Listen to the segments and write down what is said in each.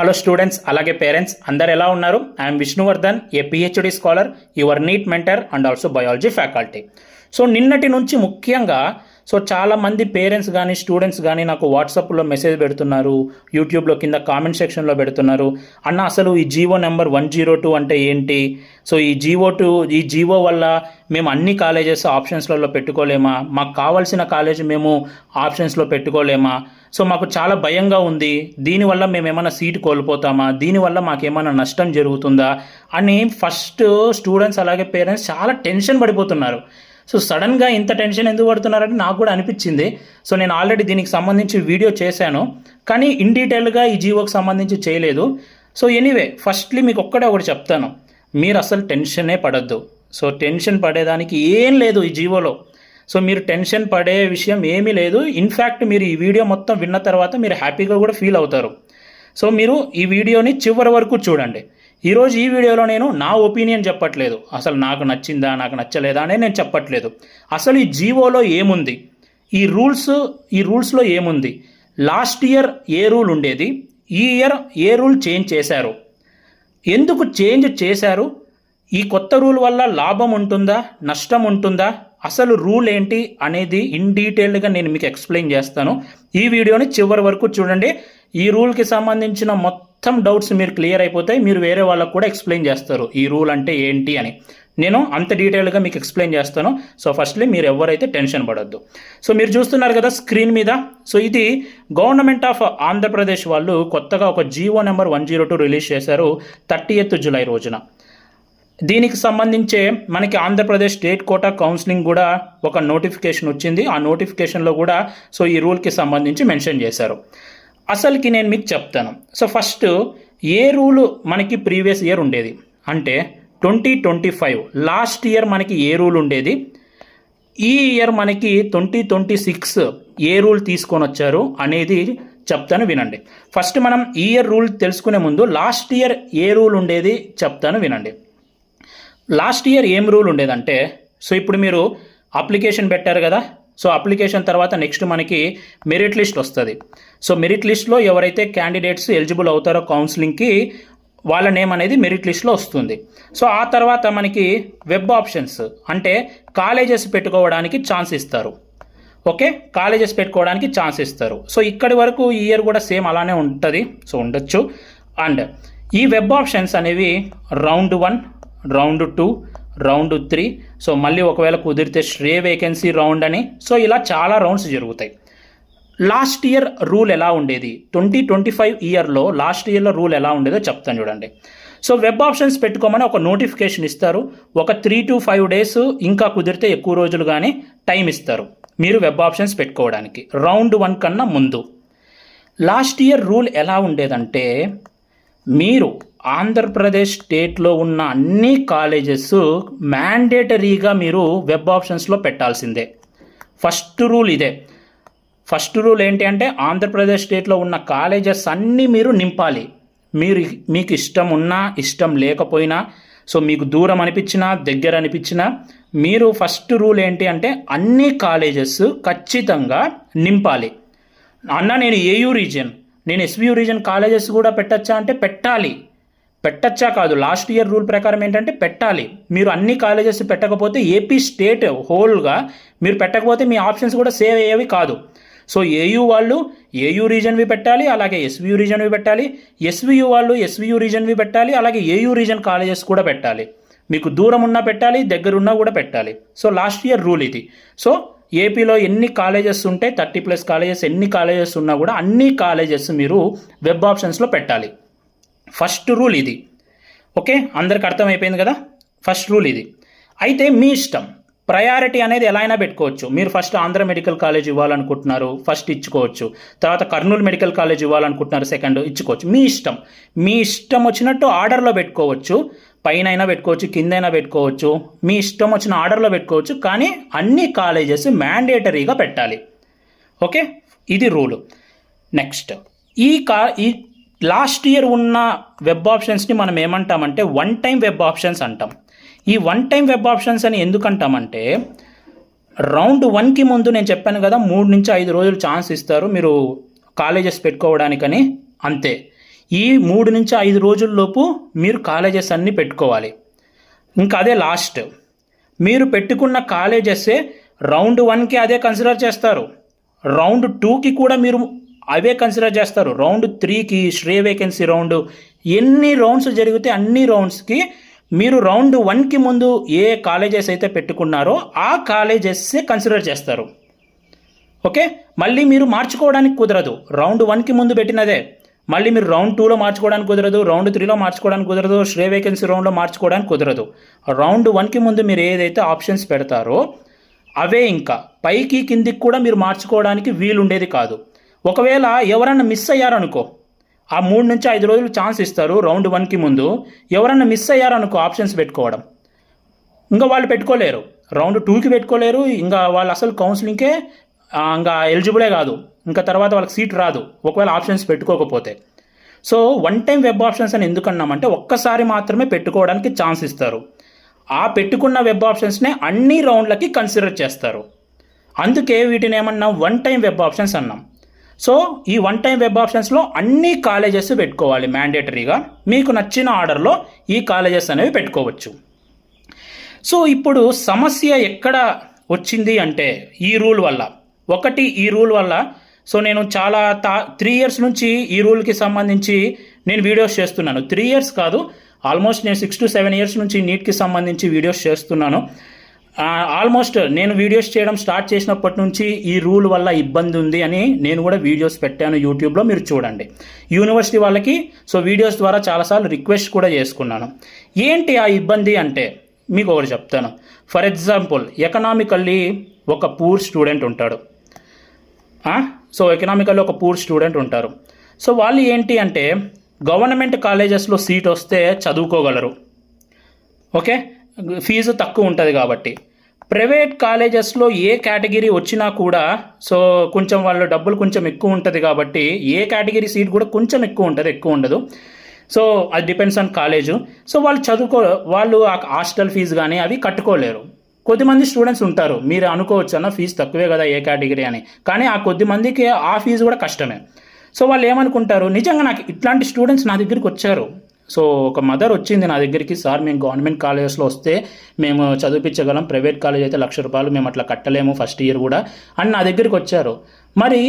Hello students, అలాగే parents అందరు ఎలా ఉన్నారు? I'm Vishnuvardhan, a PhD scholar, your NEET mentor and also biology faculty. So నిన్నటి నుంచి ముఖ్యంగా చాలామంది పేరెంట్స్ కానీ స్టూడెంట్స్ కానీ నాకు వాట్సాప్లో మెసేజ్ పెడుతున్నారు, యూట్యూబ్లో కింద కామెంట్ సెక్షన్లో పెడుతున్నారు, అన్న అసలు ఈ జీవో నెంబర్ 102 అంటే ఏంటి? ఈ జీవో వల్ల మేము అన్ని కాలేజెస్ ఆప్షన్స్లలో పెట్టుకోలేమా? మాకు కావాల్సిన కాలేజ్ మేము ఆప్షన్స్లో పెట్టుకోలేమా? మాకు చాలా భయంగా ఉంది, దీనివల్ల మేము ఏమైనా సీట్ కోల్పోతామా? దీనివల్ల మాకేమైనా నష్టం జరుగుతుందా అని ఫస్ట్ స్టూడెంట్స్ అలాగే పేరెంట్స్ చాలా టెన్షన్ పడిపోతున్నారు. సడన్గా ఇంత టెన్షన్ ఎందుకు పడుతున్నారని నాకు కూడా అనిపించింది. నేను ఆల్రెడీ దీనికి సంబంధించి వీడియో చేశాను, కానీ ఇన్ డీటెయిల్గా ఈ జీవోకి సంబంధించి చేయలేదు. ఎనీవే, ఫస్ట్లీ మీకు ఒకటి చెప్తాను, మీరు అసలు టెన్షనే పడద్దు. టెన్షన్ పడేదానికి ఏం లేదు ఈ జీవోలో. మీరు టెన్షన్ పడే విషయం ఏమీ లేదు. ఇన్ఫ్యాక్ట్ మీరు ఈ వీడియో మొత్తం విన్న తర్వాత మీరు హ్యాపీగా కూడా ఫీల్ అవుతారు. మీరు ఈ వీడియోని చివరి వరకు చూడండి. ఈరోజు ఈ వీడియోలో నేను నా ఒపీనియన్ చెప్పట్లేదు, అసలు నాకు నచ్చిందా నాకు నచ్చలేదా అనే నేను చెప్పట్లేదు. అసలు ఈ జీవోలో ఏముంది, ఈ రూల్స్లో ఏముంది, లాస్ట్ ఇయర్ ఏ రూల్ ఉండేది, ఈ ఇయర్ ఏ రూల్ చేంజ్ చేశారు, ఎందుకు చేంజ్ చేశారు, ఈ కొత్త రూల్ వల్ల లాభం ఉంటుందా నష్టం ఉంటుందా, అసలు రూల్ ఏంటి అనేది ఇన్ డీటెయిల్డ్గా నేను మీకు ఎక్స్ప్లెయిన్ చేస్తాను. ఈ వీడియోని చివరి వరకు చూడండి. ఈ రూల్కి సంబంధించిన మొత్తం డౌట్స్ మీరు క్లియర్ అయిపోతాయి. మీరు వేరే వాళ్ళకు కూడా ఎక్స్ప్లెయిన్ చేస్తారు ఈ రూల్ అంటే ఏంటి అని. నేను అంత డీటెయిల్గా మీకు ఎక్స్ప్లెయిన్ చేస్తాను. ఫస్ట్లీ మీరు ఎవరైతే టెన్షన్ పడొద్దు. మీరు చూస్తున్నారు కదా స్క్రీన్ మీద. ఇది గవర్నమెంట్ ఆఫ్ ఆంధ్రప్రదేశ్ వాళ్ళు కొత్తగా ఒక జీవో నెంబర్ 102 రిలీజ్ చేశారు 30th జూలై రోజున. దీనికి సంబంధించే మనకి ఆంధ్రప్రదేశ్ స్టేట్ కోటా కౌన్సిలింగ్ కూడా ఒక నోటిఫికేషన్ వచ్చింది. ఆ నోటిఫికేషన్లో కూడా ఈ రూల్కి సంబంధించి మెన్షన్ చేశారు. అసలుకి నేను మీకు చెప్తాను. ఫస్ట్ ఏ రూలు మనకి ప్రీవియస్ ఇయర్ ఉండేది అంటే 2025 లాస్ట్ ఇయర్ మనకి ఏ రూల్ ఉండేది, ఈ ఇయర్ మనకి 2026 ఏ రూల్ తీసుకొని వచ్చారు అనేది చెప్తాను వినండి. ఫస్ట్ మనం ఈ ఇయర్ రూల్ తెలుసుకునే ముందు లాస్ట్ ఇయర్ ఏ రూల్ ఉండేది చెప్తాను వినండి. లాస్ట్ ఇయర్ ఏం రూల్ ఉండేదంటే, ఇప్పుడు మీరు అప్లికేషన్ పెట్టారు కదా, అప్లికేషన్ తర్వాత నెక్స్ట్ మనకి మెరిట్ లిస్ట్ వస్తుంది. మెరిట్ లిస్ట్లో ఎవరైతే క్యాండిడేట్స్ ఎలిజిబుల్ అవుతారో కౌన్సిలింగ్కి వాళ్ళ నేమ్ అనేది మెరిట్ లిస్ట్లో వస్తుంది. ఆ తర్వాత మనకి వెబ్ ఆప్షన్స్ అంటే కాలేజెస్ పెట్టుకోవడానికి ఛాన్స్ ఇస్తారు. ఓకే, కాలేజెస్ పెట్టుకోవడానికి ఛాన్స్ ఇస్తారు. ఇక్కడి వరకు ఈ ఇయర్ కూడా సేమ్ అలానే ఉంటుంది, ఉండొచ్చు. అండ్ ఈ వెబ్ ఆప్షన్స్ అనేవి రౌండ్ 1, రౌండ్ 2, రౌండ్ 3, మళ్ళీ ఒకవేళ కుదిరితే శ్రే వేకెన్సీ రౌండ్ అని, ఇలా చాలా రౌండ్స్ జరుగుతాయి. లాస్ట్ ఇయర్ రూల్ ఎలా ఉండేది, 2025 ఇయర్లో లాస్ట్ ఇయర్లో రూల్ ఎలా ఉండేదో చెప్తాను చూడండి. వెబ్ ఆప్షన్స్ పెట్టుకోమని ఒక నోటిఫికేషన్ ఇస్తారు. ఒక 3 to 5 days, ఇంకా కుదిరితే ఎక్కువ రోజులు కానీ టైం ఇస్తారు మీరు వెబ్ ఆప్షన్స్ పెట్టుకోవడానికి రౌండ్ 1 కన్నా ముందు. లాస్ట్ ఇయర్ రూల్ ఎలా ఉండేదంటే, మీరు ఆంధ్రప్రదేశ్ స్టేట్లో ఉన్న అన్ని కాలేజెస్ మ్యాండేటరీగా మీరు వెబ్ ఆప్షన్స్లో పెట్టాల్సిందే. ఫస్ట్ రూల్ ఇదే. ఫస్ట్ రూల్ ఏంటి అంటే, ఆంధ్రప్రదేశ్ స్టేట్లో ఉన్న కాలేజెస్ అన్నీ మీరు నింపాలి. మీకు ఇష్టం ఉన్నా ఇష్టం లేకపోయినా, మీకు దూరం అనిపించినా దగ్గర అనిపించినా, మీరు ఫస్ట్ రూల్ ఏంటి అంటే అన్ని కాలేజెస్ ఖచ్చితంగా నింపాలి. అన్న నేను ఏయూ రీజియన్, నేను ఎస్వియు రీజియన్ కాలేజెస్ కూడా పెట్టచ్చా అంటే పెట్టాలి. పెట్టచ్చా కాదు, లాస్ట్ ఇయర్ రూల్ ప్రకారం ఏంటంటే పెట్టాలి. మీరు అన్ని కాలేజెస్ పెట్టకపోతే ఏపీ స్టేట్ హోల్గా మీరు పెట్టకపోతే మీ ఆప్షన్స్ కూడా సేవ్ అయ్యేవి కాదు. ఏయూ వాళ్ళు ఏయూ రీజన్వి పెట్టాలి, అలాగే ఎస్వియు రీజన్వి పెట్టాలి. ఎస్వియు వాళ్ళు ఎస్వియు రీజన్వి పెట్టాలి, అలాగే ఏయూ రీజన్ కాలేజెస్ కూడా పెట్టాలి. మీకు దూరం ఉన్నా పెట్టాలి, దగ్గర ఉన్నా కూడా పెట్టాలి. లాస్ట్ ఇయర్ రూల్ ఇది. ఏపీలో ఎన్ని కాలేజెస్ ఉంటే 30+ కాలేజెస్ ఎన్ని కాలేజెస్ ఉన్నా కూడా అన్ని కాలేజెస్ మీరు వెబ్ ఆప్షన్స్లో పెట్టాలి. ఫస్ట్ రూల్ ఇది. ఓకే, అందరికి అర్థమైపోయింది కదా. ఫస్ట్ రూల్ ఇది. అయితే మీ ఇష్టం, ప్రయారిటీ అనేది ఎలా అయినా పెట్టుకోవచ్చు. మీరు ఫస్ట్ ఆంధ్ర మెడికల్ కాలేజ్ ఇవ్వాలనుకుంటున్నారు, ఫస్ట్ ఇచ్చుకోవచ్చు. తర్వాత కర్నూలు మెడికల్ కాలేజ్ ఇవ్వాలనుకుంటున్నారు, సెకండ్ ఇచ్చుకోవచ్చు. మీ ఇష్టం. మీ ఇష్టం వచ్చినట్టు ఆర్డర్లో పెట్టుకోవచ్చు. పైన అయినా పెట్టుకోవచ్చు, కింద అయినా పెట్టుకోవచ్చు, మీ ఇష్టం వచ్చిన ఆర్డర్లో పెట్టుకోవచ్చు. కానీ అన్ని కాలేజెస్ మ్యాండేటరీగా పెట్టాలి. ఓకే, ఇది రూలు. నెక్స్ట్, ఈ లాస్ట్ ఇయర్ ఉన్న వెబ్ ఆప్షన్స్ని మనం ఏమంటామంటే వన్ టైం వెబ్ ఆప్షన్స్ అంటాం. ఈ వన్ టైం వెబ్ ఆప్షన్స్ అని ఎందుకు అంటామంటే, రౌండ్ 1కి ముందు నేను చెప్పాను కదా 3 నుంచి 5 రోజులు ఛాన్స్ ఇస్తారు మీరు కాలేజెస్ పెట్టుకోవడానికని, అంతే. ఈ 3 నుంచి 5 రోజుల్లోపు మీరు కాలేజెస్ అన్నీ పెట్టుకోవాలి. ఇంకా అదే లాస్ట్. మీరు పెట్టుకున్న కాలేజెస్సే రౌండ్ 1కి అదే కన్సిడర్ చేస్తారు, రౌండ్ 2కి కూడా మీరు అవే కన్సిడర్ చేస్తారు, రౌండ్ 3కి శ్రేయ వేకెన్సీ రౌండ్, ఎన్ని రౌండ్స్ జరిగితే అన్ని రౌండ్స్కి మీరు రౌండ్ 1కి ముందు ఏ కాలేజెస్ అయితే పెట్టుకున్నారో ఆ కాలేజెస్సే కన్సిడర్ చేస్తారు. ఓకే, మళ్ళీ మీరు మార్చుకోవడానికి కుదరదు. రౌండ్ 1కి ముందు పెట్టినదే మళ్ళీ మీరు రౌండ్ 2లో మార్చుకోవడానికి కుదరదు, రౌండ్ 3లో మార్చుకోవడానికి కుదరదు, శ్రేయ వేకెన్సీ రౌండ్లో మార్చుకోవడానికి కుదరదు. రౌండ్ 1కి ముందు మీరు ఏదైతే ఆప్షన్స్ పెడతారో అవే, ఇంకా పైకి కిందికి కూడా మీరు మార్చుకోవడానికి వీలుండేది కాదు. ఒకవేళ ఎవరన్నా మిస్ అయ్యారనుకో, ఆ 3 నుంచి 5 రోజులు ఛాన్స్ ఇస్తారు రౌండ్ 1కి ముందు, ఎవరన్నా మిస్ అయ్యారనుకో ఆప్షన్స్ పెట్టుకోవడం, ఇంకా వాళ్ళు పెట్టుకోలేరు, రౌండ్ 2కి పెట్టుకోలేరు, ఇంకా వాళ్ళు అసలు కౌన్సిలింగ్కే ఇంకా ఎలిజిబులే కాదు, ఇంకా తర్వాత వాళ్ళకి సీట్ రాదు ఒకవేళ ఆప్షన్స్ పెట్టుకోకపోతే. So one time web options అని ఎందుకన్నామంటే ఒక్కసారి మాత్రమే పెట్టుకోవడానికి ఛాన్స్ ఇస్తారు. ఆ పెట్టుకున్న వెబ్ ఆప్షన్స్నే అన్ని రౌండ్లకి కన్సిడర్ చేస్తారు. అందుకే వీటిని ఏమన్నాం, వన్ టైం వెబ్ ఆప్షన్స్ అన్నాం. సో ఈ వన్ టైం వెబ్ ఆప్షన్స్లో అన్ని కాలేజెస్ పెట్టుకోవాలి మ్యాండేటరీగా, మీకు నచ్చిన ఆర్డర్లో ఈ కాలేజెస్ అనేవి పెట్టుకోవచ్చు. సో ఇప్పుడు సమస్య ఎక్కడ వచ్చింది అంటే ఈ రూల్ వల్ల. ఒకటి, ఈ రూల్ వల్ల సో నేను చాలా 3 ఇయర్స్ నుంచి ఈ రూల్కి సంబంధించి నేను వీడియోస్ చేస్తున్నాను. 3 ఇయర్స్ కాదు, ఆల్మోస్ట్ నేను 6 to 7 ఇయర్స్ నుంచి నీట్కి సంబంధించి వీడియోస్ చేస్తున్నాను. ఆల్మోస్ట్ నేను వీడియోస్ చేయడం స్టార్ట్ చేసినప్పటి నుంచి ఈ రూల్ వల్ల ఇబ్బంది ఉంది అని నేను కూడా వీడియోస్ పెట్టాను యూట్యూబ్లో, మీరు చూడండి. యూనివర్సిటీ వాళ్ళకి సో వీడియోస్ ద్వారా చాలాసార్లు రిక్వెస్ట్ కూడా చేసుకున్నాను. ఏంటి ఆ ఇబ్బంది అంటే మీకు ఒకటి చెప్తాను. ఫర్ ఎగ్జాంపుల్, ఎకనామికల్లీ ఒక పూర్ స్టూడెంట్ ఉంటాడు. సో ఎకనామికల్లీ ఒక పూర్ స్టూడెంట్ ఉంటారు. సో వాళ్ళు ఏంటి అంటే గవర్నమెంట్ కాలేజెస్లో సీట్ వస్తే చదువుకోగలరు, ఓకే, ఫీజు తక్కువ ఉంటుంది కాబట్టి. ప్రైవేట్ కాలేజెస్లో ఏ కేటగిరీ వచ్చినా కూడా సో కొంచెం వాళ్ళ డబ్బులు కొంచెం ఎక్కువ ఉంటుంది కాబట్టి ఏ కేటగిరీ సీట్ కూడా కొంచెం ఎక్కువ ఉంటుంది, ఎక్కువ ఉండదు. సో అది డిపెండ్స్ ఆన్ కాలేజు. సో వాళ్ళు ఆ హాస్టల్ ఫీజు కానీ అవి కట్టుకోలేరు. కొద్దిమంది స్టూడెంట్స్ ఉంటారు, మీరు అనుకోవచ్చు అన్న ఫీజు తక్కువే కదా ఏ కేటగిరీ అని, కానీ ఆ కొద్దిమందికి ఆ ఫీజు కూడా కష్టమే. సో వాళ్ళు ఏమనుకుంటారు, నిజంగా నాకు ఇట్లాంటి స్టూడెంట్స్ నా దగ్గరికి వచ్చారు. సో ఒక మదర్ వచ్చింది నా దగ్గరికి, సార్ మేము గవర్నమెంట్ కాలేజెస్లో వస్తే మేము చదివించగలం, ప్రైవేట్ కాలేజ్ అయితే ₹1,00,000 మేము అట్లా కట్టలేము ఫస్ట్ ఇయర్ కూడా అని నా దగ్గరికి వచ్చారు. మరి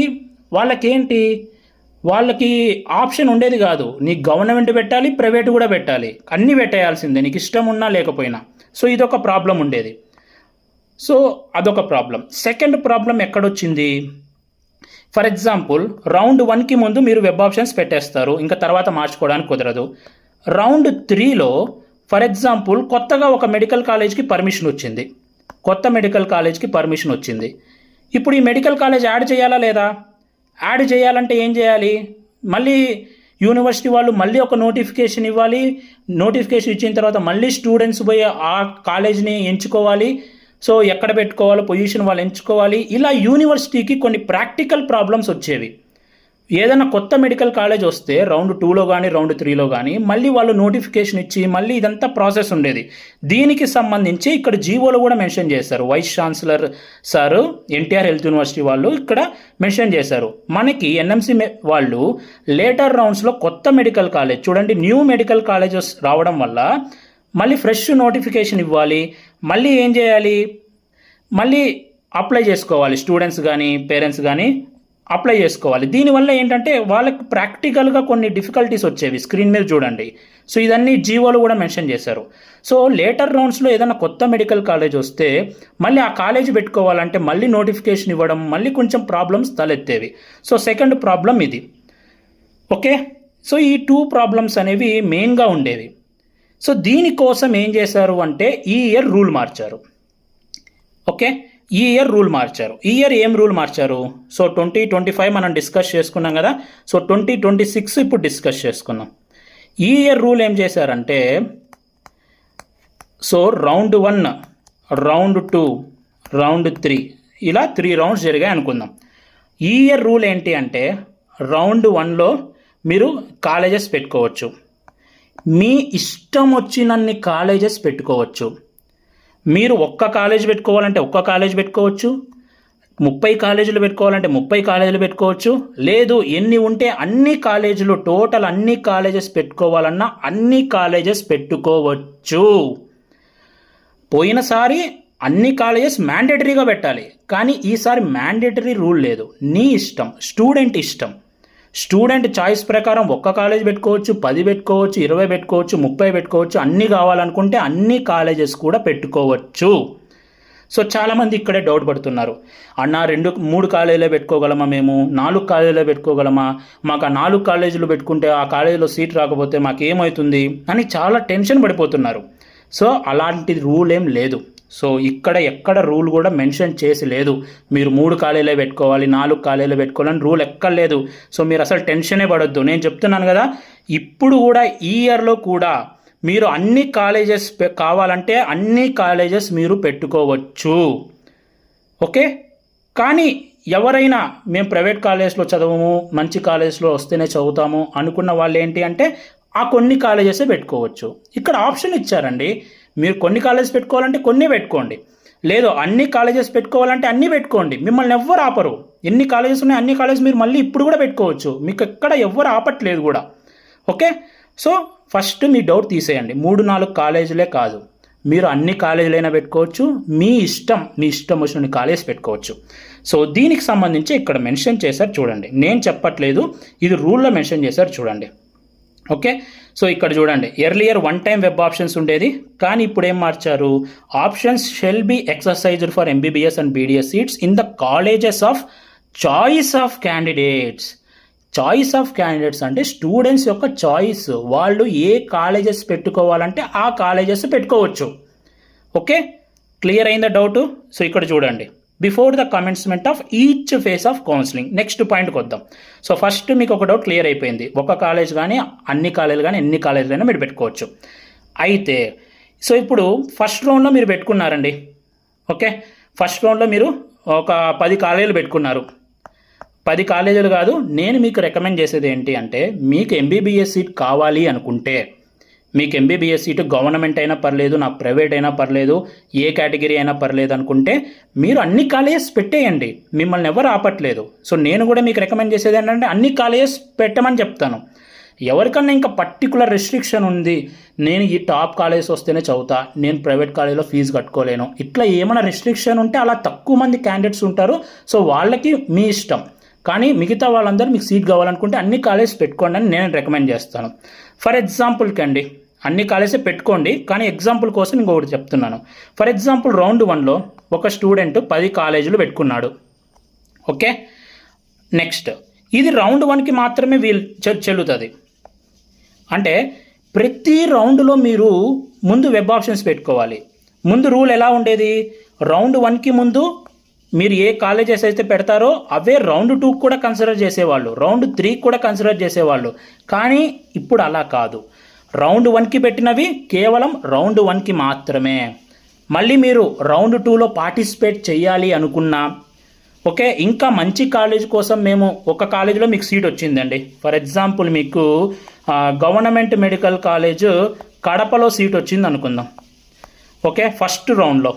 వాళ్ళకి ఆప్షన్ ఉండేది కాదు, నీకు గవర్నమెంట్ పెట్టాలి, ప్రైవేట్ కూడా పెట్టాలి, అన్నీ పెట్టేయాల్సిందే నీకు ఇష్టం ఉన్నా లేకపోయినా. సో ఇదొక ప్రాబ్లం ఉండేది. సో అదొక ప్రాబ్లం. సెకండ్ ప్రాబ్లం ఎక్కడొచ్చింది, ఫర్ ఎగ్జాంపుల్ రౌండ్ 1కి ముందు మీరు వెబ్ ఆప్షన్స్ పెట్టేస్తారు, ఇంకా తర్వాత మార్చుకోవడానికి కుదరదు. రౌండ్ 3లో ఫర్ ఎగ్జాంపుల్ కొత్తగా ఒక మెడికల్ కాలేజ్కి పర్మిషన్ వచ్చింది, కొత్త మెడికల్ కాలేజ్కి పర్మిషన్ వచ్చింది. ఇప్పుడు ఈ మెడికల్ కాలేజ్ యాడ్ చేయాలా లేదా? యాడ్ చేయాలంటే ఏం చేయాలి, మళ్ళీ యూనివర్సిటీ వాళ్ళు మళ్ళీ ఒక నోటిఫికేషన్ ఇవ్వాలి, నోటిఫికేషన్ ఇచ్చిన తర్వాత మళ్ళీ స్టూడెంట్స్ పోయి ఆ కాలేజ్ని ఎంచుకోవాలి, సో ఎక్కడ పెట్టుకోవాలో పొజిషన్ వాళ్ళు ఎంచుకోవాలి. ఇలా యూనివర్సిటీకి కొన్ని ప్రాక్టికల్ ప్రాబ్లమ్స్ వచ్చేవి. ఏదైనా కొత్త మెడికల్ కాలేజ్ వస్తే రౌండ్ 2లో కానీ రౌండ్ 3లో కానీ మళ్ళీ వాళ్ళు నోటిఫికేషన్ ఇచ్చి మళ్ళీ ఇదంతా ప్రాసెస్ ఉండేది. దీనికి సంబంధించి ఇక్కడ జీవోలో కూడా మెన్షన్ చేశారు, vice chancellor sir NTR health university వాళ్ళు ఇక్కడ మెన్షన్ చేశారు. మనకి ఎన్ఎంసీ వాళ్ళు లేటర్ రౌండ్స్లో కొత్త మెడికల్ కాలేజ్ చూడండి, న్యూ మెడికల్ కాలేజెస్ రావడం వల్ల మళ్ళీ ఫ్రెష్ నోటిఫికేషన్ ఇవ్వాలి, మళ్ళీ ఏం చేయాలి, మళ్ళీ అప్లై చేసుకోవాలి, స్టూడెంట్స్ కానీ పేరెంట్స్ కానీ అప్లై చేసుకోవాలి. దీనివల్ల ఏంటంటే వాళ్ళకి ప్రాక్టికల్గా కొన్ని డిఫికల్టీస్ వచ్చేవి, స్క్రీన్ మీద చూడండి. సో ఇదన్నీ జీవోలు కూడా మెన్షన్ చేశారు. సో లేటర్ రౌండ్స్లో ఏదైనా కొత్త మెడికల్ కాలేజ్ వస్తే మళ్ళీ ఆ కాలేజ్ పెట్టుకోవాలంటే మళ్ళీ నోటిఫికేషన్ ఇవ్వడం, మళ్ళీ కొంచెం ప్రాబ్లమ్స్ తలెత్తేవి. సో సెకండ్ ప్రాబ్లం ఇది, ఓకే. సో ఈ 2 ప్రాబ్లమ్స్ అనేవి మెయిన్గా ఉండేవి. సో దీనికోసం ఏం చేశారు అంటే ఈ ఇయర్ రూల్ మార్చారు, ఓకే. ఈ ఇయర్ రూల్ మార్చారు. ఈ ఇయర్ ఏం రూల్ మార్చారు, సో 2025 మనం డిస్కస్ చేసుకున్నాం కదా, సో 2026 ఇప్పుడు డిస్కస్ చేసుకున్నాం. ఈ ఇయర్ రూల్ ఏం చేశారంటే సో రౌండ్ 1, రౌండ్ 2, రౌండ్ 3 ఇలా 3 రౌండ్స్ జరిగాయి అనుకుందాం. ఈ ఇయర్ రూల్ ఏంటి అంటే రౌండ్ 1లో మీరు కాలేజెస్ పెట్టుకోవచ్చు, మీ ఇష్టం వచ్చినన్ని కాలేజెస్ పెట్టుకోవచ్చు. మీరు ఒక్క కాలేజ్ పెట్టుకోవాలంటే ఒక్క కాలేజ్ పెట్టుకోవచ్చు, 30 కాలేజీలు పెట్టుకోవాలంటే 30 కాలేజీలు పెట్టుకోవచ్చు. లేదు ఎన్ని ఉంటే అన్ని కాలేజీలు, టోటల్ అన్ని కాలేజెస్ పెట్టుకోవాలన్నా అన్ని కాలేజెస్ పెట్టుకోవచ్చు. పోయినసారి అన్ని కాలేజెస్ మ్యాండేటరీగా పెట్టాలి, కానీ ఈసారి మ్యాండేటరీ రూల్ లేదు. నీ ఇష్టం, స్టూడెంట్ ఇష్టం. స్టూడెంట్ చాయిస్ ప్రకారం ఒక్క కాలేజ్ పెట్టుకోవచ్చు, 10 పెట్టుకోవచ్చు, 20 పెట్టుకోవచ్చు, 30 పెట్టుకోవచ్చు. అన్నీ కావాలనుకుంటే అన్ని కాలేజెస్ కూడా పెట్టుకోవచ్చు. సో చాలామంది ఇక్కడే డౌట్ పడుతున్నారు, అన్న 2-3 కాలేజీలో పెట్టుకోగలమా, మేము 4 కాలేజీలో పెట్టుకోగలమా, మాకు ఆ 4 కాలేజీలు పెట్టుకుంటే ఆ కాలేజీలో సీట్ రాకపోతే మాకేమవుతుంది అని చాలా టెన్షన్ పడిపోతున్నారు. సో అలాంటి రూల్ ఏం లేదు. సో ఇక్కడ ఎక్కడ రూల్ కూడా మెన్షన్ చేసి లేదు, మీరు 3 కాలేజీలో పెట్టుకోవాలి, 4 కాలేజీలో పెట్టుకోవాలని రూల్ ఎక్కడ లేదు. సో మీరు అసలు టెన్షనే పడొద్దు. నేను చెప్తున్నాను కదా, ఇప్పుడు కూడా ఈ ఇయర్లో కూడా మీరు అన్ని కాలేజెస్ కావాలంటే అన్ని కాలేజెస్ మీరు పెట్టుకోవచ్చు. ఓకే, కానీ ఎవరైనా మేము ప్రైవేట్ కాలేజ్లో చదవము, మంచి కాలేజ్లో వస్తేనే చదువుతాము అనుకున్న వాళ్ళు ఏంటి అంటే ఆ కొన్ని కాలేజెసే పెట్టుకోవచ్చు. ఇక్కడ ఆప్షన్ ఇచ్చారండి, మీరు కొన్ని కాలేజెస్ పెట్టుకోవాలంటే కొన్ని పెట్టుకోండి, లేదు అన్ని కాలేజెస్ పెట్టుకోవాలంటే అన్నీ పెట్టుకోండి. మిమ్మల్ని ఎవ్వరు ఆపరు. ఎన్ని కాలేజెస్ ఉన్నాయి అన్ని కాలేజెస్ మీరు మళ్ళీ ఇప్పుడు కూడా పెట్టుకోవచ్చు, మీకు ఎక్కడ ఎవ్వరు ఆపట్లేదు కూడా. ఓకే, సో ఫస్ట్ మీ డౌట్ తీసేయండి. 3-4 కాలేజీలే కాదు, మీరు అన్ని కాలేజీలైనా పెట్టుకోవచ్చు, మీ ఇష్టం వచ్చిన కాలేజ్ పెట్టుకోవచ్చు. సో దీనికి సంబంధించి ఇక్కడ మెన్షన్ చేశారు చూడండి, నేను చెప్పట్లేదు, ఇది రూల్లో మెన్షన్ చేశారు చూడండి. ఓకే, సో ఇక్కడ చూడండి, ఎర్లియర్ 1 టైం వెబ్ ఆప్షన్స్ ఉండేది, కానీ ఇప్పుడు ఏం మార్చారు, options shall be exercised for MBBS and BDS seats in the colleges of choice of candidates. Choice of candidates అంటే స్టూడెంట్స్ యొక్క చాయిస్, వాళ్ళు ఏ కాలేజెస్ పెట్టుకోవాలంటే ఆ కాలేజెస్ పెట్టుకోవచ్చు. ఓకే, క్లియర్ అయిందా డౌట్? సో ఇక్కడ చూడండి, before the commencement of each phase of counselling. Next పాయింట్కి వద్దాం. సో ఫస్ట్ మీకు ఒక డౌట్ క్లియర్ అయిపోయింది, ఒక కాలేజ్ కానీ అన్ని కాలేజీలు కానీ ఎన్ని కాలేజీలైనా మీరు పెట్టుకోవచ్చు. అయితే సో ఇప్పుడు ఫస్ట్ రౌండ్లో మీరు పెట్టుకున్నారండి. ఓకే, ఫస్ట్ రౌండ్లో మీరు ఒక 10 కాలేజీలు పెట్టుకున్నారు. 10 కాలేజీలు కాదు, నేను మీకు రికమెండ్ చేసేది ఏంటి అంటే, మీకు MBBS సీట్ కావాలి అనుకుంటే, మీకు MBBS సీటు గవర్నమెంట్ అయినా పర్లేదు, నాకు ప్రైవేట్ అయినా పర్లేదు, ఏ కేటగిరీ అయినా పర్లేదు అనుకుంటే మీరు అన్ని కాలేజెస్ పెట్టేయండి, మిమ్మల్ని ఎవరు ఆపట్లేదు. సో నేను కూడా మీకు రికమెండ్ చేసేది ఏంటంటే అన్ని కాలేజెస్ పెట్టమని చెప్తాను. ఎవరికన్నా ఇంకా పర్టికులర్ రెస్ట్రిక్షన్ ఉంది, నేను ఈ టాప్ కాలేజెస్ వస్తేనే చదువుతా, నేను ప్రైవేట్ కాలేజీలో ఫీజు కట్టుకోలేను, ఇట్లా ఏమైనా రెస్ట్రిక్షన్ ఉంటే అలా తక్కువ మంది క్యాండిడేట్స్ ఉంటారు. సో వాళ్ళకి మీ ఇష్టం, కానీ మిగతా వాళ్ళందరూ మీకు సీట్ కావాలనుకుంటే అన్ని కాలేజెస్ పెట్టుకోండి అని నేను రికమెండ్ చేస్తాను. ఫర్ ఎగ్జాంపుల్కి అండి, అన్ని కాలేజెస్ పెట్టుకోండి, కానీ ఎగ్జాంపుల్ కోసం ఇంకొకటి చెప్తున్నాను. ఫర్ ఎగ్జాంపుల్ రౌండ్ 1లో ఒక స్టూడెంట్ 10 కాలేజీలు పెట్టుకున్నాడు. ఓకే, నెక్స్ట్ ఇది రౌండ్ 1కి మాత్రమే చెల్లుతుంది. అంటే ప్రతి రౌండ్లో మీరు ముందు వెబ్ ఆప్షన్స్ పెట్టుకోవాలి. ముందు రూల్ ఎలా ఉండేది, రౌండ్ 1కి ముందు మీరు ఏ కాలేజెస్ అయితే పెడతారో అవే రౌండ్ 2కి కూడా కన్సిడర్ చేసేవాళ్ళు, రౌండ్ 3కి కూడా కన్సిడర్ చేసేవాళ్ళు. కానీ ఇప్పుడు అలా కాదు, రౌండ్ 1కి పెట్టినవి కేవలం రౌండ్ 1కి మాత్రమే. మళ్ళీ మీరు రౌండ్ 2లో పార్టిసిపేట్ చేయాలి అనుకున్నా, ఓకే, ఇంకా మంచి కాలేజ్ కోసం మేము ఒక కాలేజీలో మీకు సీట్ వచ్చిందండి. ఫర్ ఎగ్జాంపుల్ మీకు గవర్నమెంట్ మెడికల్ కాలేజ్ కడపలో సీట్ వచ్చింది అనుకుందాం. ఓకే, ఫస్ట్ రౌండ్లో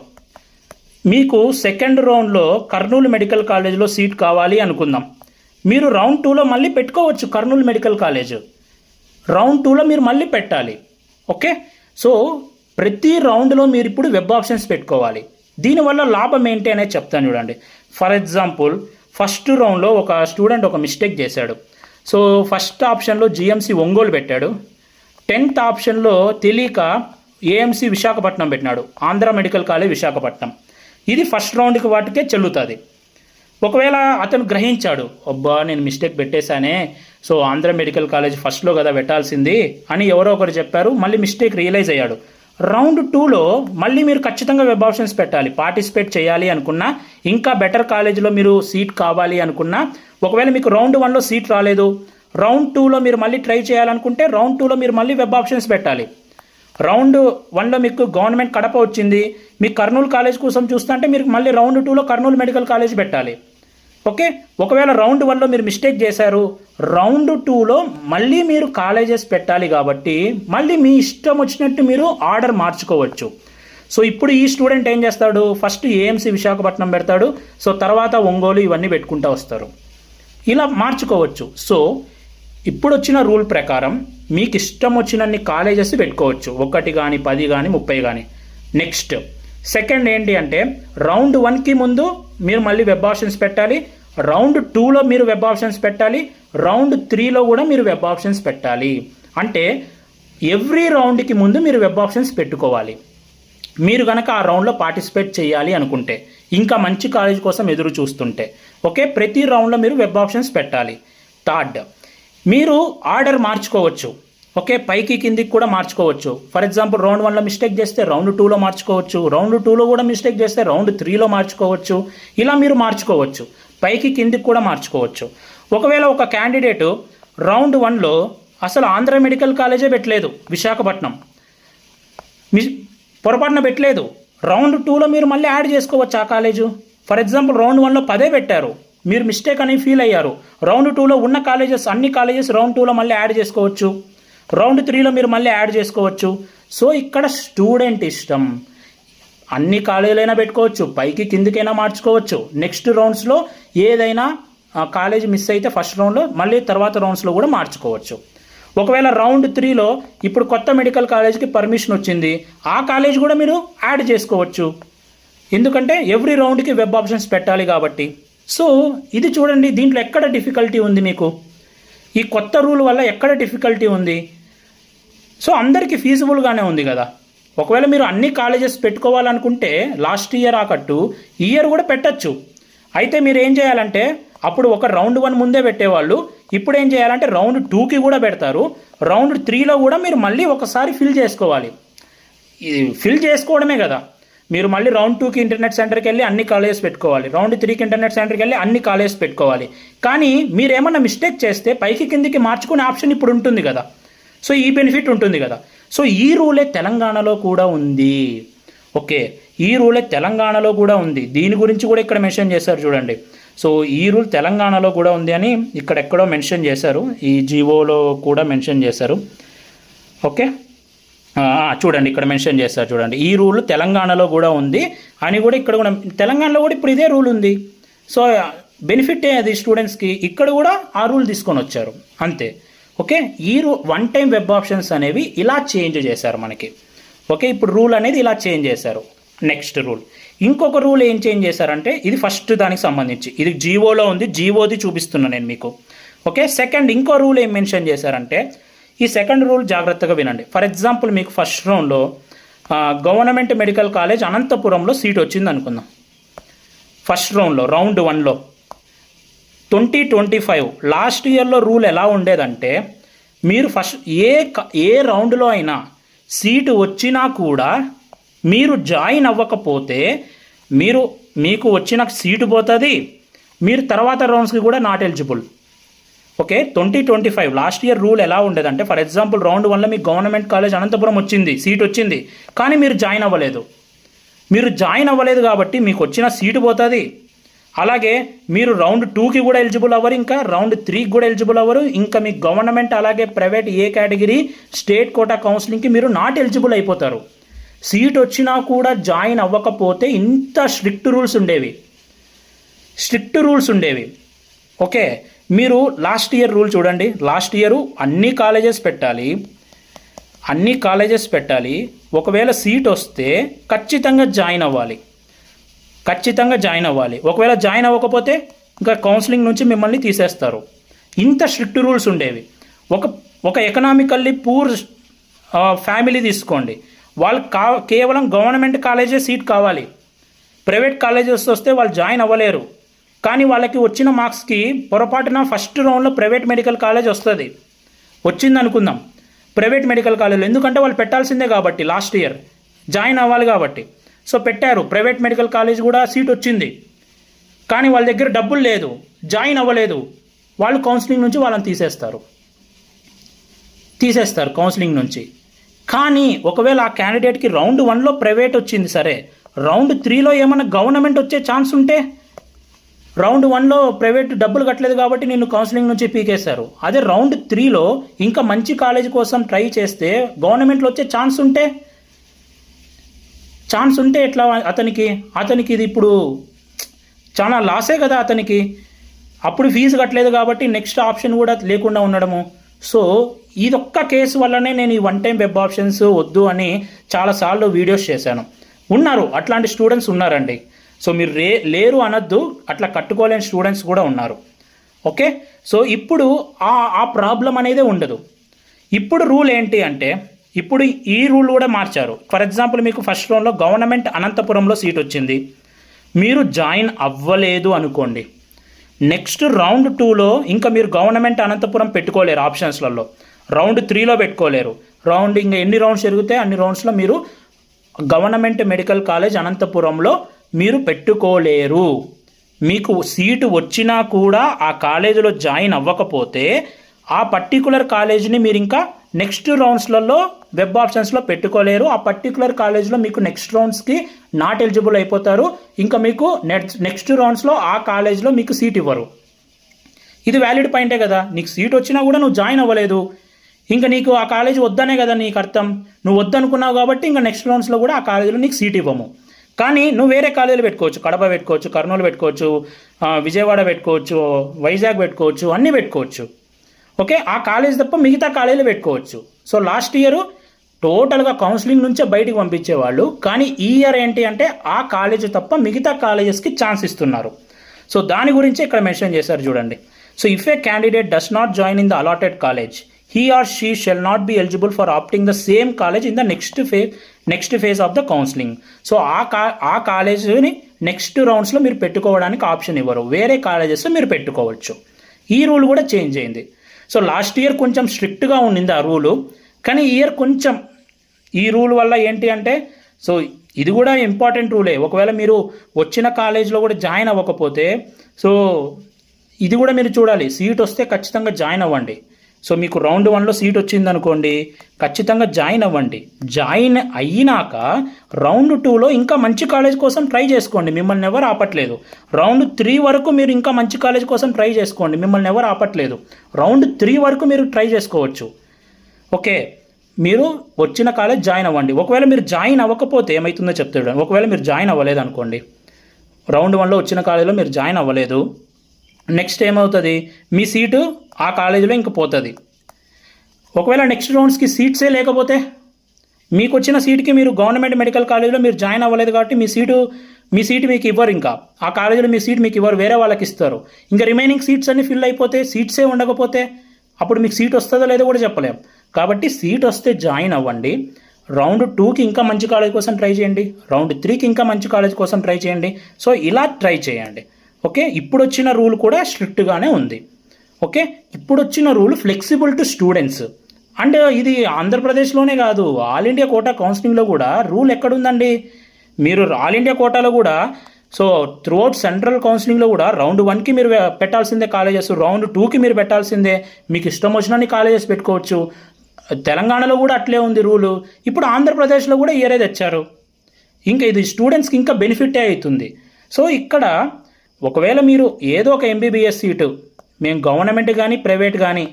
మీకు సెకండ్ రౌండ్లో కర్నూలు మెడికల్ కాలేజ్లో సీట్ కావాలి అనుకుందాం. మీరు రౌండ్ 2లో మళ్ళీ పెట్టుకోవచ్చు కర్నూలు మెడికల్ కాలేజ్, రౌండ్ 2లో మీరు మళ్ళీ పెట్టాలి. ఓకే, సో ప్రతి రౌండ్లో మీరు ఇప్పుడు వెబ్ ఆప్షన్స్ పెట్టుకోవాలి. దీనివల్ల లాభం ఏంటి అనేది చెప్తాను చూడండి. ఫర్ ఎగ్జాంపుల్ ఫస్ట్ రౌండ్లో ఒక స్టూడెంట్ ఒక మిస్టేక్ చేశాడు. సో ఫస్ట్ ఆప్షన్లో GMC ఒంగోలు పెట్టాడు, 10th ఆప్షన్లో తెలియక AMC విశాఖపట్నం పెట్టినాడు, ఆంధ్ర మెడికల్ కాలేజ్ విశాఖపట్నం. ఇది ఫస్ట్ రౌండ్కి వాటికే చెల్లుతుంది. ఒకవేళ అతను గ్రహించాడు, అబ్బా నేను మిస్టేక్ పెట్టేశానే, సో ఆంధ్ర మెడికల్ కాలేజ్ ఫస్ట్లో కదా పెట్టాల్సింది అని ఎవరో ఒకరు చెప్పారు, మళ్ళీ మిస్టేక్ రియలైజ్ అయ్యాడు. రౌండ్ 2లో మళ్ళీ మీరు ఖచ్చితంగా వెబ్ ఆప్షన్స్ పెట్టాలి. పార్టిసిపేట్ చేయాలి అనుకున్నా, ఇంకా బెటర్ కాలేజీలో మీరు సీట్ కావాలి అనుకున్నా, ఒకవేళ మీకు రౌండ్ 1లో సీట్ రాలేదు, రౌండ్ 2లో మీరు మళ్ళీ ట్రై చేయాలనుకుంటే రౌండ్ 2లో మీరు మళ్ళీ వెబ్ ఆప్షన్స్ పెట్టాలి. రౌండ్ 1లో మీకు గవర్నమెంట్ కడప వచ్చింది, మీకు కర్నూలు కాలేజ్ కోసం చూస్తుంటే మీరు మళ్ళీ రౌండ్ 2లో కర్నూలు మెడికల్ కాలేజ్ పెట్టాలి. ఓకే, ఒకవేళ రౌండ్ 1లో మీరు మిస్టేక్ చేశారు, రౌండ్ 2లో మళ్ళీ మీరు కాలేజెస్ పెట్టాలి. కాబట్టి మళ్ళీ మీ ఇష్టం వచ్చినట్టు మీరు ఆర్డర్ మార్చుకోవచ్చు. సో ఇప్పుడు ఈ స్టూడెంట్ ఏం చేస్తాడు, ఫస్ట్ ఏఎంసీ విశాఖపట్నం పెడతాడు, సో తర్వాత ఒంగోలు ఇవన్నీ పెట్టుకుంటూ వస్తారు. ఇలా మార్చుకోవచ్చు. సో ఇప్పుడు వచ్చిన రూల్ ప్రకారం మీకు ఇష్టం వచ్చినన్ని కాలేజెస్ పెట్టుకోవచ్చు, 1 కానీ 10 కానీ 30 కానీ. నెక్స్ట్ సెకండ్ ఏంటి అంటే రౌండ్ 1కి ముందు మీరు మళ్ళీ వెబ్ ఆప్షన్స్ పెట్టాలి, రౌండ్ 2లో మీరు వెబ్ ఆప్షన్స్ పెట్టాలి, రౌండ్ 3లో కూడా మీరు వెబ్ ఆప్షన్స్ పెట్టాలి. అంటే ఎవ్రీ రౌండ్కి ముందు మీరు వెబ్ ఆప్షన్స్ పెట్టుకోవాలి. మీరు కనుక ఆ రౌండ్లో పార్టిసిపేట్ చేయాలి అనుకుంటే, ఇంకా మంచి కాలేజ్ కోసం ఎదురు చూస్తుంటే, ఓకే, ప్రతి రౌండ్లో మీరు వెబ్ ఆప్షన్స్ పెట్టాలి. థర్డ్, మీరు ఆర్డర్ మార్చుకోవచ్చు. ఓకే, పైకి కిందికి కూడా మార్చుకోవచ్చు. ఫర్ ఎగ్జాంపుల్ రౌండ్ 1లో మిస్టేక్ చేస్తే రౌండ్ 2లో మార్చుకోవచ్చు, రౌండ్ 2లో కూడా మిస్టేక్ చేస్తే రౌండ్ 3లో మార్చుకోవచ్చు. ఇలా మీరు మార్చుకోవచ్చు, పైకి కిందికి కూడా మార్చుకోవచ్చు. ఒకవేళ ఒక క్యాండిడేటు రౌండ్ 1లో అసలు ఆంధ్ర మెడికల్ కాలేజే పెట్టలేదు, విశాఖపట్నం పొరపాటున పెట్టలేదు, రౌండ్ 2లో మీరు మళ్ళీ యాడ్ చేసుకోవచ్చు ఆ కాలేజు. ఫర్ ఎగ్జాంపుల్ రౌండ్ 1లో 10 పెట్టారు, మీరు మిస్టేక్ అని ఫీల్ అయ్యారు, రౌండ్ 2లో ఉన్న కాలేజెస్ అన్ని కాలేజెస్ రౌండ్ 2లో మళ్ళీ యాడ్ చేసుకోవచ్చు, రౌండ్ 3లో మీరు మళ్ళీ యాడ్ చేసుకోవచ్చు. సో ఇక్కడ స్టూడెంట్ ఇష్టం, అన్ని కాలేజీలైనా పెట్టుకోవచ్చు, పైకి కిందికైనా మార్చుకోవచ్చు. నెక్స్ట్ రౌండ్స్లో ఏదైనా కాలేజ్ మిస్ అయితే ఫస్ట్ రౌండ్లో మళ్ళీ తర్వాత రౌండ్స్లో కూడా మార్చుకోవచ్చు. ఒకవేళ రౌండ్ 3లో ఇప్పుడు కొత్త మెడికల్ కాలేజ్కి పర్మిషన్ వచ్చింది, ఆ కాలేజ్ కూడా మీరు యాడ్ చేసుకోవచ్చు, ఎందుకంటే ఎవ్రీ రౌండ్కి వెబ్ ఆప్షన్స్ పెట్టాలి కాబట్టి. సో ఇది చూడండి, దీంట్లో ఎక్కడ డిఫికల్టీ ఉంది మీకు, ఈ కొత్త రూల్ వల్ల ఎక్కడ డిఫికల్టీ ఉంది? సో అందరికీ ఫీజిబుల్గానే ఉంది కదా. ఒకవేళ మీరు అన్ని కాలేజెస్ పెట్టుకోవాలనుకుంటే లాస్ట్ ఇయర్ ఆకట్టు ఈ ఇయర్ కూడా పెట్టచ్చు. అయితే మీరు ఏం చేయాలంటే అప్పుడు ఒక రౌండ్ 1 ముందే పెట్టేవాళ్ళు, ఇప్పుడు ఏం చేయాలంటే రౌండ్ 2కి కూడా పెడతారు, రౌండ్ 3లో కూడా మీరు మళ్ళీ ఒకసారి ఫిల్ చేసుకోవాలి. ఇది ఫిల్ చేసుకోవడమే కదా, మీరు మళ్ళీ రౌండ్ 2కి ఇంటర్నెట్ సెంటర్కి వెళ్ళి అన్ని కాలేజెస్ పెట్టుకోవాలి, రౌండ్ 3కి ఇంటర్నెట్ సెంటర్కి వెళ్ళి అన్ని కాలేజెస్ పెట్టుకోవాలి. కానీ మీరు ఏమన్నా మిస్టేక్ చేస్తే పైకి కిందికి మార్చుకునే ఆప్షన్ ఇప్పుడు ఉంటుంది కదా, సో ఈ బెనిఫిట్ ఉంటుంది కదా. సో ఈ రూలే తెలంగాణలో కూడా ఉంది. ఓకే, ఈ రూలే తెలంగాణలో కూడా ఉంది, దీని గురించి కూడా ఇక్కడ మెన్షన్ చేశారు చూడండి. సో ఈ రూల్ తెలంగాణలో కూడా ఉంది అని ఇక్కడెక్కడో మెన్షన్ చేశారు, ఈ జీవోలో కూడా మెన్షన్ చేశారు. ఓకే, చూడండి ఇక్కడ మెన్షన్ చేస్తారు చూడండి, ఈ రూల్ తెలంగాణలో కూడా ఉంది అని కూడా ఇక్కడ కూడా, తెలంగాణలో కూడా ఇప్పుడు ఇదే రూల్ ఉంది. సో బెనిఫిట్ అది స్టూడెంట్స్కి, ఇక్కడ కూడా ఆ రూల్ తీసుకొని వచ్చారు అంతే. ఓకే, ఈ వన్ టైం వెబ్ ఆప్షన్స్ అనేవి ఇలా చేంజ్ చేశారు మనకి. ఓకే, ఇప్పుడు రూల్ అనేది ఇలా చేంజ్ చేశారు. నెక్స్ట్ రూల్, ఇంకొక రూల్ ఏం చేంజ్ చేశారంటే ఇది ఫస్ట్ దానికి సంబంధించి, ఇది జీవోలో ఉంది, జీవోది చూపిస్తున్నాను నేను మీకు. ఓకే, సెకండ్ ఇంకో రూల్ ఏం మెన్షన్ చేశారంటే, ఈ సెకండ్ రూల్ జాగ్రత్తగా వినండి. ఫర్ ఎగ్జాంపుల్ మీకు ఫస్ట్ రౌండ్లో గవర్నమెంట్ మెడికల్ కాలేజ్ అనంతపురంలో సీట్ వచ్చింది అనుకుందాం. ఫస్ట్ రౌండ్లో రౌండ్ 1లో 2025 లాస్ట్ ఇయర్లో రూల్ ఎలా ఉండేదంటే, మీరు ఫస్ట్ ఏ రౌండ్లో అయినా సీటు వచ్చినా కూడా మీరు జాయిన్ అవ్వకపోతే మీకు వచ్చిన సీటు పోతుంది, మీరు తర్వాత రౌండ్స్కి కూడా not eligible. Okay, 2025 last year rule ఎలా ఉండేదంటే, ఫర్ ఎగ్జాంపుల్ రౌండ్ 1లో మీకు గవర్నమెంట్ కాలేజ్ అనంతపురం వచ్చింది, సీట్ వచ్చింది, కానీ మీరు జాయిన్ అవ్వలేదు కాబట్టి మీకు వచ్చిన సీటు పోతుంది. అలాగే మీరు రౌండ్ 2కి కూడా ఎలిజిబుల్ అవ్వరు, ఇంకా రౌండ్ 3కి కూడా ఎలిజిబుల్ అవ్వరు, ఇంకా మీకు గవర్నమెంట్ అలాగే ప్రైవేట్ ఏ కేటగిరీ స్టేట్ కోటా కౌన్సిలింగ్కి మీరు నాట్ ఎలిజిబుల్ అయిపోతారు. సీట్ వచ్చినా కూడా జాయిన్ అవ్వకపోతే ఇంత స్ట్రిక్ట్ రూల్స్ ఉండేవి. ఓకే, మీరు లాస్ట్ ఇయర్ రూల్ చూడండి, లాస్ట్ ఇయర్ అన్ని కాలేజెస్ పెట్టాలి, ఒకవేళ సీట్ వస్తే ఖచ్చితంగా జాయిన్ అవ్వాలి. ఒకవేళ జాయిన్ అవ్వకపోతే ఇంకా కౌన్సిలింగ్ నుంచి మిమ్మల్ని తీసేస్తారు. ఇంత స్ట్రిక్ట్ రూల్స్ ఉండేవి. ఒక ఎకనామికల్లీ పూర్ ఫ్యామిలీ తీసుకోండి, వాళ్ళకి కేవలం గవర్నమెంట్ కాలేజే సీట్ కావాలి, ప్రైవేట్ కాలేజెస్ వస్తే వాళ్ళు జాయిన్ అవ్వలేరు. కానీ వాళ్ళకి వచ్చిన మార్క్స్కి పొరపాటున ఫస్ట్ రౌండ్లో ప్రైవేట్ మెడికల్ కాలేజ్ వచ్చింది అనుకుందాం, ప్రైవేట్ మెడికల్ కాలేజ్లో, ఎందుకంటే వాళ్ళు పెట్టాల్సిందే కాబట్టి లాస్ట్ ఇయర్ జాయిన్ అవ్వాలి కాబట్టి. సో పెట్టారు, ప్రైవేట్ మెడికల్ కాలేజ్ కూడా సీట్ వచ్చింది, కానీ వాళ్ళ దగ్గర డబ్బులు లేదు, జాయిన్ అవ్వలేదు, వాళ్ళు కౌన్సిలింగ్ నుంచి వాళ్ళని తీసేస్తారు కౌన్సిలింగ్ నుంచి. కానీ ఒకవేళ ఆ క్యాండిడేట్కి రౌండ్ 1లో ప్రైవేట్ వచ్చింది సరే, రౌండ్ 3లో ఏమన్నా గవర్నమెంట్ వచ్చే ఛాన్స్ ఉంటే, రౌండ్ 1లో ప్రైవేట్ డబ్బులు కట్టలేదు కాబట్టి నిన్ను కౌన్సిలింగ్ నుంచి పీకేశారు, అదే రౌండ్ 3లో ఇంకా మంచి కాలేజ్ కోసం ట్రై చేస్తే గవర్నమెంట్లో వచ్చే ఛాన్స్ ఉంటే ఛాన్స్ ఉంటే ఎట్లా అతనికి ఇది ఇప్పుడు చాలా లాసే కదా అతనికి. అప్పుడు ఫీజు కట్టలేదు కాబట్టి నెక్స్ట్ ఆప్షన్ కూడా లేకుండా ఉండడము. సో ఇదొక్క కేసు వల్లనే నేను ఈ వన్ టైం వెబ్ ఆప్షన్స్ వద్దు అని చాలాసార్లు వీడియోస్ చేశాను. ఉన్నారు అట్లాంటి స్టూడెంట్స్ ఉన్నారండి. సో మీరు లేరు అనొద్దు, అట్లా కట్టుకోలేని స్టూడెంట్స్ కూడా ఉన్నారు. ఓకే, సో ఇప్పుడు ఆ ప్రాబ్లం అనేది ఉండదు. ఇప్పుడు రూల్ ఏంటి అంటే, ఇప్పుడు ఈ రూల్ కూడా మార్చారు. ఫర్ ఎగ్జాంపుల్ మీకు ఫస్ట్ రౌండ్లో గవర్నమెంట్ అనంతపురంలో సీట్ వచ్చింది, మీరు జాయిన్ అవ్వలేదు అనుకోండి, నెక్స్ట్ రౌండ్ 2లో ఇంకా మీరు గవర్నమెంట్ అనంతపురం పెట్టుకోలేరు ఆప్షన్స్లలో, రౌండ్ 3లో పెట్టుకోలేరు. ఇంకా ఎన్ని రౌండ్స్ జరిగితే అన్ని రౌండ్స్లో మీరు గవర్నమెంట్ మెడికల్ కాలేజ్ అనంతపురంలో మీరు పెట్టుకోలేరు. మీకు సీటు వచ్చినా కూడా ఆ కాలేజీలో జాయిన్ అవ్వకపోతే ఆ పర్టికులర్ కాలేజీని మీరు ఇంకా నెక్స్ట్ రౌండ్స్లలో వెబ్ ఆప్షన్స్లో పెట్టుకోలేరు. ఆ పర్టికులర్ కాలేజ్లో మీకు నెక్స్ట్ రౌండ్స్కి నాట్ ఎలిజిబుల్ అయిపోతారు. ఇంకా మీకు నెక్స్ట్ రౌండ్స్లో ఆ కాలేజ్లో మీకు సీట్ ఇవ్వరు. ఇది వ్యాలిడ్ పాయింటే కదా. నీకు సీట్ వచ్చినా కూడా నువ్వు జాయిన్ అవ్వలేదు, ఇంకా నీకు ఆ కాలేజ్ వద్దనే కదా నీకు అర్థం. నువ్వు వద్దనుకున్నావు కాబట్టి ఇంకా నెక్స్ట్ రౌండ్స్లో కూడా ఆ కాలేజీలో నీకు సీట్ ఇవ్వము. కానీ నువ్వు వేరే కాలేజీలు పెట్టుకోవచ్చు, కడప పెట్టుకోవచ్చు, కర్నూలు పెట్టుకోవచ్చు, విజయవాడ పెట్టుకోవచ్చు, వైజాగ్ పెట్టుకోవచ్చు, అన్నీ పెట్టుకోవచ్చు. ఓకే, ఆ కాలేజ్ తప్ప మిగతా కాలేజీలు పెట్టుకోవచ్చు. సో లాస్ట్ ఇయర్ టోటల్గా కౌన్సిలింగ్ నుంచే బయటికి పంపించేవాళ్ళు, కానీ ఈ ఇయర్ ఏంటి అంటే ఆ కాలేజ్ తప్ప మిగతా కాలేజెస్కి ఛాన్స్ ఇస్తున్నారు. సో దాని గురించి ఇక్కడ మెన్షన్ చేశారు చూడండి. So if A candidate does not join in the allotted college, he or she shall not be eligible for opting the same college in the next phase of the counseling. So ఆ కాలేజీని next రౌండ్స్లో మీరు పెట్టుకోవడానికి option ఇవ్వరు, వేరే colleges మీరు పెట్టుకోవచ్చు. ఈ rule కూడా చేంజ్ అయింది. సో లాస్ట్ ఇయర్ కొంచెం స్ట్రిక్ట్గా ఉండింది ఆ రూలు, కానీ ఈ ఇయర్ కొంచెం ఈ రూల్ వల్ల ఏంటి అంటే, సో ఇది కూడా ఇంపార్టెంట్ రూలే. ఒకవేళ మీరు వచ్చిన కాలేజ్లో కూడా జాయిన్ అవ్వకపోతే, సో ఇది కూడా మీరు చూడాలి. సీట్ వస్తే ఖచ్చితంగా జాయిన్ అవ్వండి. సో మీకు రౌండ్ 1లో సీట్ వచ్చింది అనుకోండి, ఖచ్చితంగా జాయిన్ అవ్వండి. జాయిన్ అయినాక రౌండ్ 2లో ఇంకా మంచి కాలేజ్ కోసం ట్రై చేసుకోండి, మిమ్మల్ని ఎవరు ఆపట్లేదు. రౌండ్ 3 వరకు మీరు ఇంకా మంచి కాలేజ్ కోసం ట్రై చేసుకోండి, మిమ్మల్ని ఎవరు ఆపట్లేదు. రౌండ్ 3 వరకు మీరు ట్రై చేసుకోవచ్చు. ఓకే, మీరు వచ్చిన కాలేజ్ జాయిన్ అవ్వండి. ఒకవేళ మీరు జాయిన్ అవ్వకపోతే ఏమవుతుందో చెప్తాడు. ఒకవేళ మీరు జాయిన్ అవ్వలేదు అనుకోండి, రౌండ్ 1లో వచ్చిన కాలేజీలో మీరు జాయిన్ అవ్వలేదు, నెక్స్ట్ ఏమవుతుంది, మీ సీటు ఆ కాలేజీలో ఇంక పోతుంది. ఒకవేళ నెక్స్ట్ రౌండ్స్కి సీట్సే లేకపోతే, మీకు వచ్చిన సీట్కి మీరు గవర్నమెంట్ మెడికల్ కాలేజీలో మీరు జాయిన్ అవ్వలేదు కాబట్టి మీ సీటు మీకు ఇవ్వరు. ఇంకా ఆ కాలేజీలో మీ సీట్ మీకు ఇవ్వరు, వేరే వాళ్ళకి ఇస్తారు. ఇంకా రిమైనింగ్ సీట్స్ అన్ని ఫిల్ అయిపోతే, సీట్సే ఉండకపోతే అప్పుడు మీకు సీట్ వస్తుందో లేదో కూడా చెప్పలేం. కాబట్టి సీట్ వస్తే జాయిన్ అవ్వండి. రౌండ్ 2కి ఇంకా మంచి కాలేజ్ కోసం ట్రై చేయండి, రౌండ్ 3కి ఇంకా మంచి కాలేజ్ కోసం ట్రై చేయండి. సో ఇలా ట్రై చేయండి. ఓకే, ఇప్పుడు వచ్చిన రూల్ కూడా స్ట్రిక్ట్గానే ఉంది. ఓకే, ఇప్పుడు వచ్చిన rule flexible to students. And ఇది ఆంధ్రప్రదేశ్లోనే కాదు, ఆల్ ఇండియా కోటా కౌన్సిలింగ్లో కూడా రూల్ ఎక్కడుందండి. మీరు ఆల్ ఇండియా కోటాలో కూడా, సో త్రూఅవుట్ సెంట్రల్ కౌన్సిలింగ్లో కూడా రౌండ్ 1కి మీరు పెట్టాల్సిందే కాలేజెస్, రౌండ్ 2కి మీరు పెట్టాల్సిందే. మీకు ఇష్టం వచ్చినన్ని కాలేజెస్ పెట్టుకోవచ్చు. తెలంగాణలో కూడా అట్లే ఉంది రూలు. ఇప్పుడు ఆంధ్రప్రదేశ్లో కూడా ఇయరే తెచ్చారు. ఇంకా ఇది స్టూడెంట్స్కి ఇంకా బెనిఫిటే అవుతుంది. సో ఇక్కడ ఒకవేళ మీరు ఏదో ఒక ఎంబీబీఎస్ సీటు, మేము గవర్నమెంట్ కానీ ప్రైవేట్ కానీ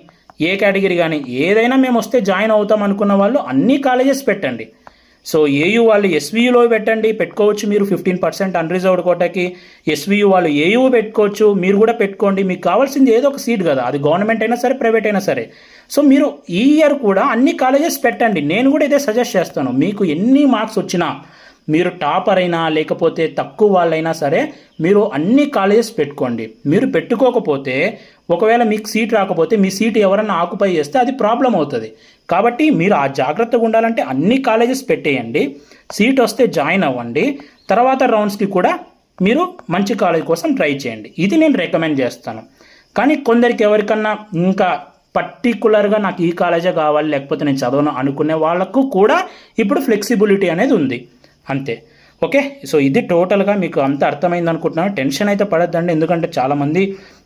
ఏ కేటగిరీ కానీ ఏదైనా మేము వస్తే జాయిన్ అవుతాం అనుకున్న వాళ్ళు అన్ని కాలేజెస్ పెట్టండి. సో ఏయూ వాళ్ళు ఎస్వీయూలో పెట్టుకోవచ్చు. మీరు 15% అన్రిజర్వ్డ్ కోటాకి ఎస్వీయూ వాళ్ళు ఏయూ పెట్టుకోవచ్చు, మీరు కూడా పెట్టుకోండి. మీకు కావాల్సింది ఏదో ఒక సీట్ కదా, అది గవర్నమెంట్ అయినా సరే ప్రైవేట్ అయినా సరే. సో మీరు ఈ ఇయర్ కూడా అన్ని కాలేజెస్ పెట్టండి. నేను కూడా ఇదే సజెస్ట్ చేస్తాను. మీకు ఎన్ని మార్క్స్ వచ్చినా, మీరు టాపర్ అయినా లేకపోతే తక్కువ వాళ్ళైనా సరే, మీరు అన్ని కాలేజెస్ పెట్టుకోండి. మీరు పెట్టుకోకపోతే ఒకవేళ మీకు సీట్ రాకపోతే మీ సీట్ ఎవరన్నా ఆక్యుపై చేస్తే అది ప్రాబ్లం అవుతుంది. కాబట్టి మీరు ఆ జాగ్రత్తగా ఉండాలంటే అన్ని కాలేజెస్ పెట్టేయండి. సీట్ వస్తే జాయిన్ అవ్వండి. తర్వాత రౌండ్స్కి కూడా మీరు మంచి కాలేజ్ కోసం ట్రై చేయండి. ఇది నేను రికమెండ్ చేస్తాను. కానీ కొందరికి ఎవరికన్నా ఇంకా పర్టికులర్గా నాకు ఈ కాలేజే కావాలి లేకపోతే నేను చదవను అనుకునే వాళ్ళకు కూడా ఇప్పుడు ఫ్లెక్సిబిలిటీ అనేది ఉంది, అంతే. ఓకే, సో ఇది టోటల్గా మీకు అంత అర్థమైంది అనుకుంటున్నాను. టెన్షన్ అయితే పడద్దండి, ఎందుకంటే చాలామంది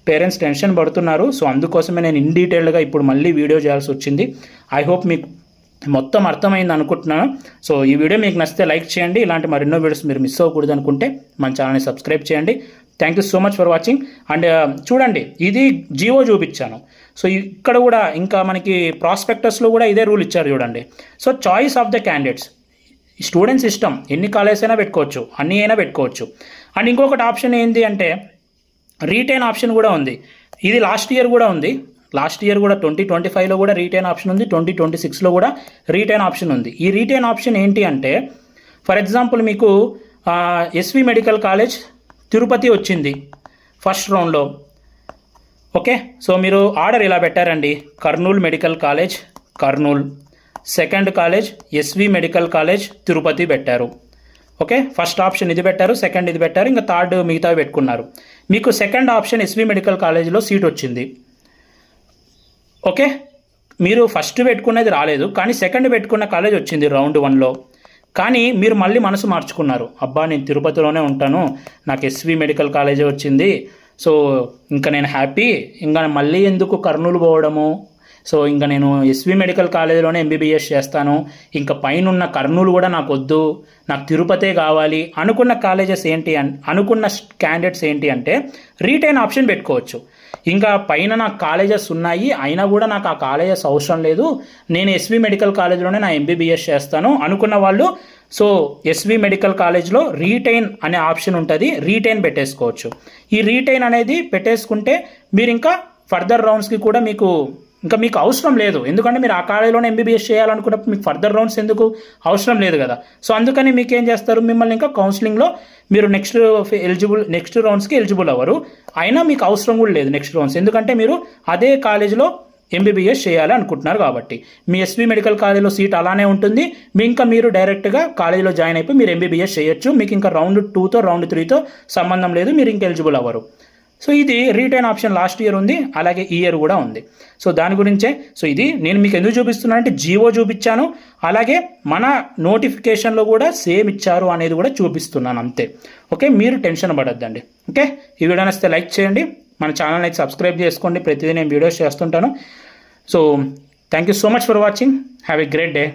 పేరెంట్స్ టెన్షన్ పడుతున్నారు. సో అందుకోసమే నేను ఇన్ డీటెయిల్గా ఇప్పుడు మళ్ళీ వీడియో చేయాల్సి వచ్చింది. ఐ హోప్ మీకు మొత్తం అర్థమైంది అనుకుంటున్నాను. సో ఈ వీడియో మీకు నచ్చితే లైక్ చేయండి. ఇలాంటి మరెన్నో వీడియోస్ మీరు మిస్ అవ్వకూడదు అనుకుంటే మన ఛానల్ని సబ్స్క్రైబ్ చేయండి. Thank you so much for watching. And చూడండి, ఇది జియో చూపించాను. సో ఇక్కడ కూడా ఇంకా మనకి ప్రాస్పెక్టస్లో కూడా ఇదే రూల్ ఇచ్చారు చూడండి. So choice of the candidates, students ఇష్టం, ఎన్ని కాలేజెస్ అయినా పెట్టుకోవచ్చు, అన్నీ అయినా పెట్టుకోవచ్చు. అండ్ ఇంకొకటి ఆప్షన్ ఏంటి అంటే రీటైన్ ఆప్షన్ కూడా ఉంది. ఇది లాస్ట్ ఇయర్ కూడా ఉంది. లాస్ట్ ఇయర్ కూడా 2025లో కూడా రీటైన్ ఆప్షన్ ఉంది, 2026లో కూడా రీటైన్ ఆప్షన్ ఉంది. ఈ రీటైన్ ఆప్షన్ ఏంటి అంటే ఫర్ ఎగ్జాంపుల్ మీకు ఎస్వి మెడికల్ కాలేజ్ తిరుపతి వచ్చింది ఫస్ట్ రౌండ్లో. ఓకే, సో మీరు ఆర్డర్ ఇలా పెట్టారండి, Kurnool medical college Kurnool, second college SV medical college Tirupati పెట్టారు. ఓకే, ఫస్ట్ ఆప్షన్ ఇది పెట్టారు, సెకండ్ ఇది పెట్టారు, ఇంకా థర్డ్ మిగతావి పెట్టుకున్నారు. మీకు సెకండ్ ఆప్షన్ ఎస్వి మెడికల్ కాలేజ్లో సీట్ వచ్చింది. ఓకే, మీరు ఫస్ట్ పెట్టుకునేది రాలేదు, కానీ సెకండ్ పెట్టుకున్న కాలేజ్ వచ్చింది రౌండ్ 1లో. కానీ మీరు మళ్ళీ మనసు మార్చుకున్నారు, అబ్బా నేను తిరుపతిలోనే ఉంటాను, నాకు ఎస్వి మెడికల్ కాలేజే వచ్చింది, సో ఇంకా నేను హ్యాపీ, ఇంకా మళ్ళీ ఎందుకు కర్నూలు పోవడము, సో ఇంకా నేను ఎస్వి మెడికల్ కాలేజీలోనే ఎంబీబీఎస్ చేస్తాను, ఇంకా పైన ఉన్న కర్నూలు కూడా నాకు వద్దు, నాకు తిరుపతే కావాలి అనుకున్న కాలేజెస్ ఏంటి అనుకున్న క్యాండిడేట్స్ ఏంటి అంటే రీటైన్ ఆప్షన్ పెట్టుకోవచ్చు. ఇంకా పైన నాకు కాలేజెస్ ఉన్నాయి, అయినా కూడా నాకు ఆ కాలేజెస్ అవసరం లేదు, నేను ఎస్వి మెడికల్ కాలేజ్లోనే నా ఎంబీబీఎస్ చేస్తాను అనుకున్న వాళ్ళు సో ఎస్వి మెడికల్ కాలేజ్లో రీటైన్ అనే ఆప్షన్ ఉంటుంది, రీటైన్ పెట్టేసుకోవచ్చు. ఈ రీటైన్ అనేది పెట్టేసుకుంటే మీరు ఇంకా ఫర్దర్ రౌండ్స్కి కూడా మీకు అవసరం లేదు, ఎందుకంటే మీరు ఆ కాలేజీలోనే ఎంబీబీఎస్ చేయాలనుకున్నప్పుడు మీకు ఫర్దర్ రౌండ్స్ ఎందుకు అవసరం లేదు కదా. సో అందుకని మీకు ఏం చేస్తారు, మిమ్మల్ని ఇంకా కౌన్సిలింగ్లో మీరు నెక్స్ట్ రౌండ్స్కి ఎలిజిబుల్ అవ్వరు, అయినా మీకు అవసరం కూడా లేదు నెక్స్ట్ రౌండ్స్, ఎందుకంటే మీరు అదే కాలేజీలో ఎంబీబీఎస్ చేయాలి అనుకుంటున్నారు కాబట్టి. మీ ఎస్వి మెడికల్ కాలేజీలో సీట్ అలానే ఉంటుంది, మీరు డైరెక్ట్గా కాలేజీలో జాయిన్ అయిపోయి మీరు ఎంబీబీఎస్ చేయొచ్చు, మీకు ఇంకా రౌండ్ 2తో రౌండ్ 3తో సంబంధం లేదు, మీరు ఇంకా ఎలిజిబుల్ అవ్వరు. సో ఇది రీటైన్ ఆప్షన్ లాస్ట్ ఇయర్ ఉంది, అలాగే ఈ ఇయర్ కూడా ఉంది. సో దాని గురించే సో ఇది నేను మీకు ఎందుకు చూపిస్తున్నాను అంటే జీవో చూపించాను, అలాగే మన నోటిఫికేషన్లో కూడా సేమ్ ఇచ్చారు అనేది కూడా చూపిస్తున్నాను అంతే. ఓకే, మీరు టెన్షన్ పడొద్దండి. ఓకే, ఈ వీడియో నచ్చితే లైక్ చేయండి, మన ఛానల్ అయితే సబ్స్క్రైబ్ చేసుకోండి, ప్రతిదీ నేను వీడియోస్ చేస్తుంటాను. So thank you so much for watching, have a great day.